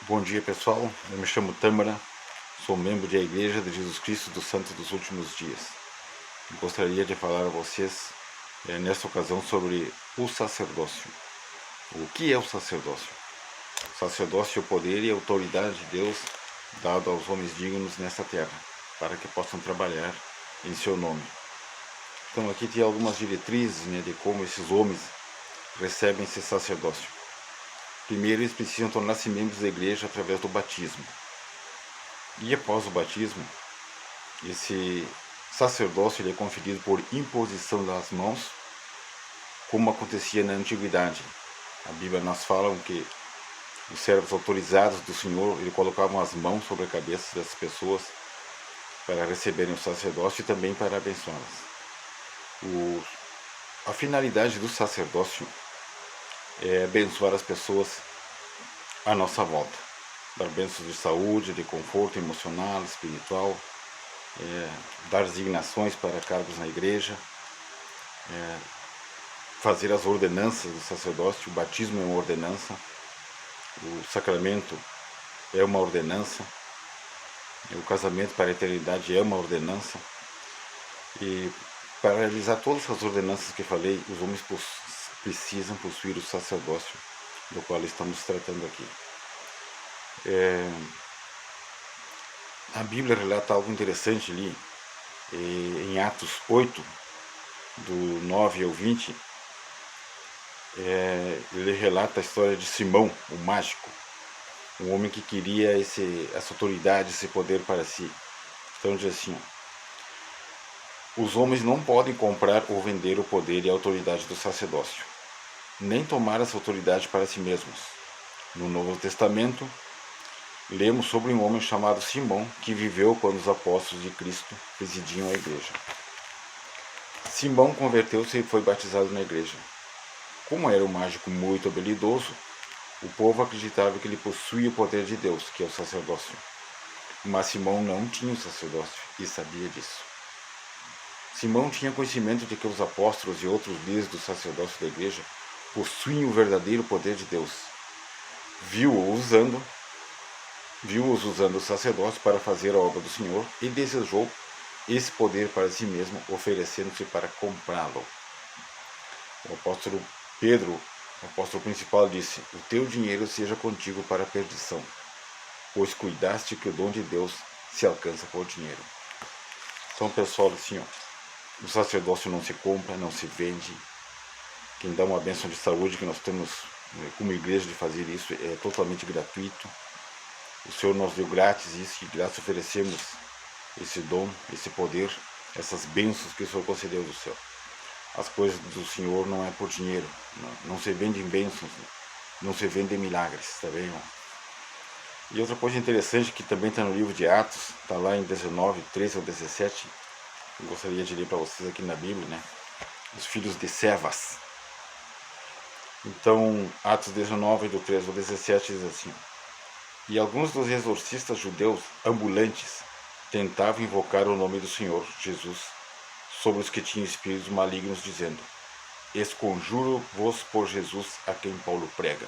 Bom dia, pessoal, eu me chamo Tâmara, sou membro da Igreja de Jesus Cristo dos Santos dos Últimos Dias. Gostaria de falar a vocês nesta ocasião sobre o sacerdócio. O que é o sacerdócio? O sacerdócio é o poder e a autoridade de Deus dado aos homens dignos nesta terra, para que possam trabalhar em seu nome. Então aqui tem algumas diretrizes de como esses homens recebem esse sacerdócio. Primeiro, eles precisam tornar-se membros da igreja através do batismo. E após o batismo, esse sacerdócio ele é conferido por imposição das mãos, como acontecia na antiguidade. A Bíblia nos fala que os servos autorizados do Senhor ele colocavam as mãos sobre a cabeça das pessoas para receberem o sacerdócio e também para abençoá-las. A finalidade do sacerdócio é abençoar as pessoas à nossa volta, dar bênçãos de saúde, de conforto emocional, espiritual, dar designações para cargos na igreja, fazer as ordenanças do sacerdócio. O batismo é uma ordenança, o sacramento é uma ordenança, o casamento para a eternidade é uma ordenança. E para realizar todas as ordenanças que falei, os homens precisam possuir o sacerdócio, do qual estamos tratando aqui. A Bíblia relata algo interessante ali, em Atos 8, do 9 ao 20, ele relata a história de Simão, o mágico, um homem que queria essa autoridade, esse poder para si. Então diz assim: os homens não podem comprar ou vender o poder e a autoridade do sacerdócio, nem tomar essa autoridade para si mesmos. No Novo Testamento, lemos sobre um homem chamado Simão, que viveu quando os apóstolos de Cristo presidiam a igreja. Simão converteu-se e foi batizado na igreja. Como era um mágico muito habilidoso, o povo acreditava que ele possuía o poder de Deus, que é o sacerdócio. Mas Simão não tinha o sacerdócio e sabia disso. Simão tinha conhecimento de que os apóstolos e outros líderes do sacerdócio da igreja possuem o verdadeiro poder de Deus. Viu-os usando o sacerdócio para fazer a obra do Senhor e desejou esse poder para si mesmo, oferecendo-se para comprá-lo. O apóstolo Pedro, o apóstolo principal, disse: o teu dinheiro seja contigo para a perdição, pois cuidaste que o dom de Deus se alcança por dinheiro. Então, pessoal, assim, o sacerdócio não se compra, não se vende. Quem dá uma bênção de saúde, que nós temos como igreja de fazer isso, é totalmente gratuito. O Senhor nos deu grátis isso, e grátis oferecemos esse dom, esse poder, essas bênçãos que o Senhor concedeu do céu. As coisas do Senhor não é por dinheiro, não se vendem bênçãos, não se vendem milagres, tá bem, irmão? E outra coisa interessante que também está no livro de Atos, está lá em 19, 13 ao 17, eu gostaria de ler para vocês aqui na Bíblia, né? Os filhos de Sevas. Então, Atos 19, do 13 ao 17, diz assim: e alguns dos exorcistas judeus ambulantes tentavam invocar o nome do Senhor Jesus sobre os que tinham espíritos malignos, dizendo: esconjuro-vos por Jesus a quem Paulo prega.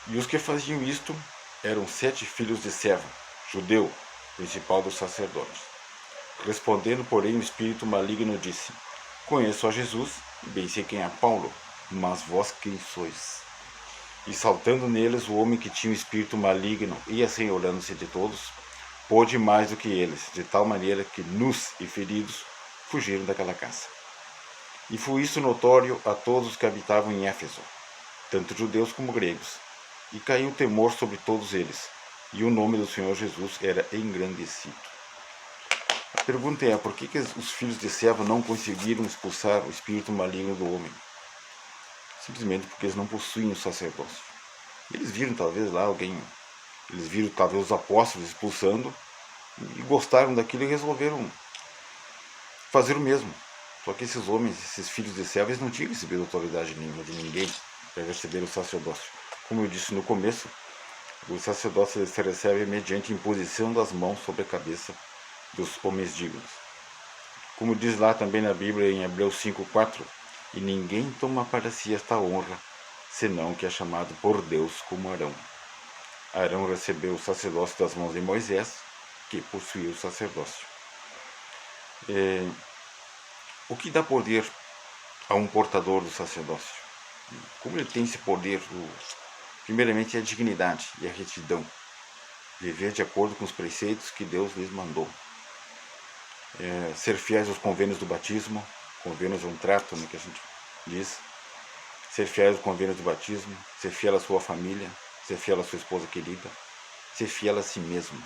E os que faziam isto eram 7 filhos de Seva, judeu, principal dos sacerdotes. Respondendo, porém, o espírito maligno disse: conheço a Jesus, e bem sei quem é Paulo, mas vós quem sois? E saltando neles, o homem que tinha o espírito maligno e assenhorando-se de todos, pôde mais do que eles, de tal maneira que, nus e feridos, fugiram daquela casa. E foi isso notório a todos os que habitavam em Éfeso, tanto judeus como gregos, e caiu temor sobre todos eles, e o nome do Senhor Jesus era engrandecido. A pergunta é: por que os filhos de Seva não conseguiram expulsar o espírito maligno do homem? Simplesmente porque eles não possuem o sacerdócio. Eles viram talvez lá eles viram talvez os apóstolos expulsando e gostaram daquilo e resolveram fazer o mesmo. Só que esses homens, esses filhos de Seva, eles não tinham recebido autoridade nenhuma de ninguém para receber o sacerdócio. Como eu disse no começo, o sacerdócio se recebe mediante imposição das mãos sobre a cabeça dos homens dignos. Como diz lá também na Bíblia, em Hebreus 5:4, e ninguém toma para si esta honra, senão que é chamado por Deus como Arão. Arão recebeu o sacerdócio das mãos de Moisés, que possuía o sacerdócio. O que dá poder a um portador do sacerdócio? Como ele tem esse poder? Primeiramente, é a dignidade e a retidão. Viver de acordo com os preceitos que Deus lhes mandou. Ser fiéis aos convênios do batismo. Convênios é um trato, né, que a gente diz. Ser fiéis aos convênios do batismo. Ser fiel à sua família. Ser fiel à sua esposa querida. Ser fiel a si mesmo.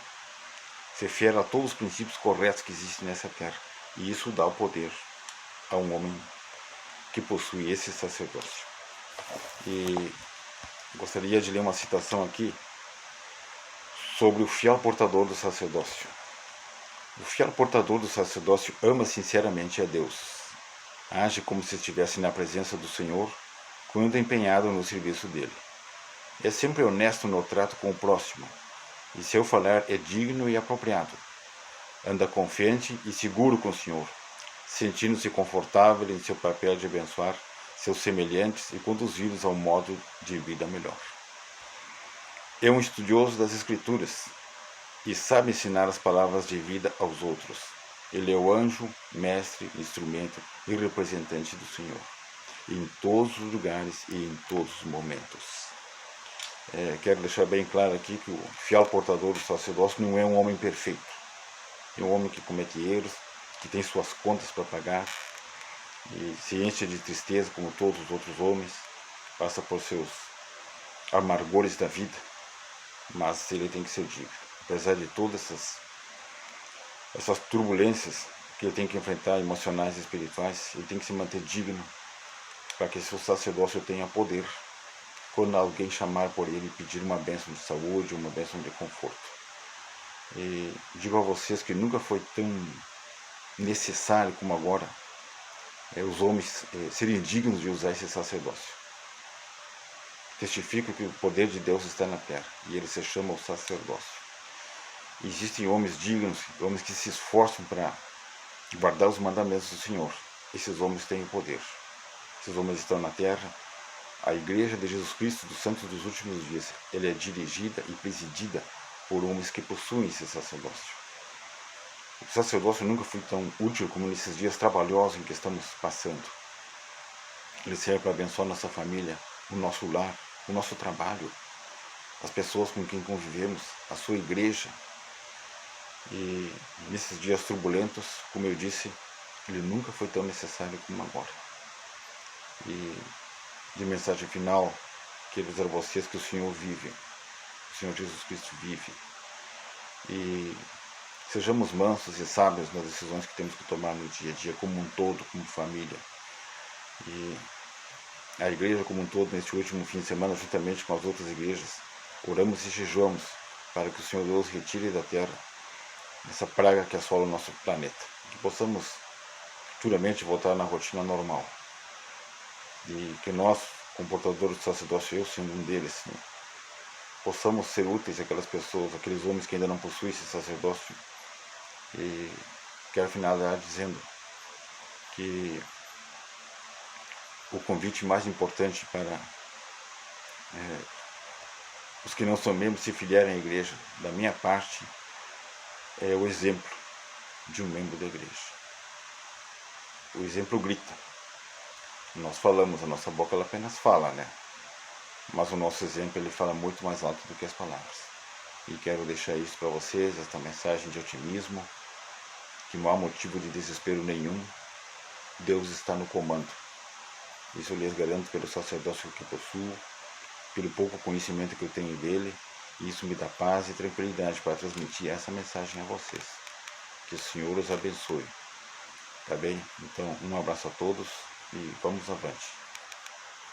Ser fiel a todos os princípios corretos que existem nessa terra. E isso dá o poder a um homem que possui esse sacerdócio. E gostaria de ler uma citação aqui sobre o fiel portador do sacerdócio. O fiel portador do sacerdócio ama sinceramente a Deus. Age como se estivesse na presença do Senhor quando empenhado no serviço dele. É sempre honesto no trato com o próximo, e seu falar é digno e apropriado. Anda confiante e seguro com o Senhor, sentindo-se confortável em seu papel de abençoar seus semelhantes e conduzi-los a um modo de vida melhor. É um estudioso das Escrituras e sabe ensinar as palavras de vida aos outros. Ele é o anjo, mestre, instrumento e representante do Senhor, em todos os lugares e em todos os momentos. Quero deixar bem claro aqui que o fiel portador do sacerdócio não é um homem perfeito. É um homem que comete erros, que tem suas contas para pagar, e se enche de tristeza como todos os outros homens, passa por seus amargores da vida, mas ele tem que ser digno. Apesar de todas essas turbulências que ele tem que enfrentar, emocionais e espirituais, ele tem que se manter digno para que seu sacerdócio tenha poder quando alguém chamar por ele e pedir uma bênção de saúde, uma bênção de conforto. E digo a vocês que nunca foi tão necessário como agora os homens serem dignos de usar esse sacerdócio. Testifico que o poder de Deus está na terra e ele se chama o sacerdócio. Existem homens dignos, homens que se esforçam para guardar os mandamentos do Senhor. Esses homens têm o poder. Esses homens estão na terra. A Igreja de Jesus Cristo dos Santos dos Últimos Dias, ela é dirigida e presidida por homens que possuem esse sacerdócio. O sacerdócio nunca foi tão útil como nesses dias trabalhosos em que estamos passando. Ele serve para abençoar nossa família, o nosso lar, o nosso trabalho, as pessoas com quem convivemos, a sua igreja. E nesses dias turbulentos, como eu disse, ele nunca foi tão necessário como agora. E de mensagem final, quero dizer a vocês que o Senhor vive, o Senhor Jesus Cristo vive. E sejamos mansos e sábios nas decisões que temos que tomar no dia a dia, como um todo, como família. E a igreja como um todo, neste último fim de semana, juntamente com as outras igrejas, oramos e jejuamos para que o Senhor Deus retire da terra essa praga que assola o nosso planeta. Que possamos futuramente voltar na rotina normal. E que nós, como portadores do sacerdócio, eu sendo um deles, né, possamos ser úteis àquelas pessoas, aqueles homens que ainda não possuem esse sacerdócio. E quero finalizar dizendo que o convite mais importante para os que não são membros se filiarem à igreja, da minha parte, é o exemplo de um membro da igreja. O exemplo grita. Nós falamos, a nossa boca ela apenas fala, né? Mas o nosso exemplo ele fala muito mais alto do que as palavras. E quero deixar isso para vocês, esta mensagem de otimismo, que não há motivo de desespero nenhum. Deus está no comando. Isso eu lhes garanto pelo sacerdócio que possuo, pelo pouco conhecimento que eu tenho dele, e isso me dá paz e tranquilidade para transmitir essa mensagem a vocês. Que o Senhor os abençoe. Tá bem? Então, um abraço a todos e vamos avante.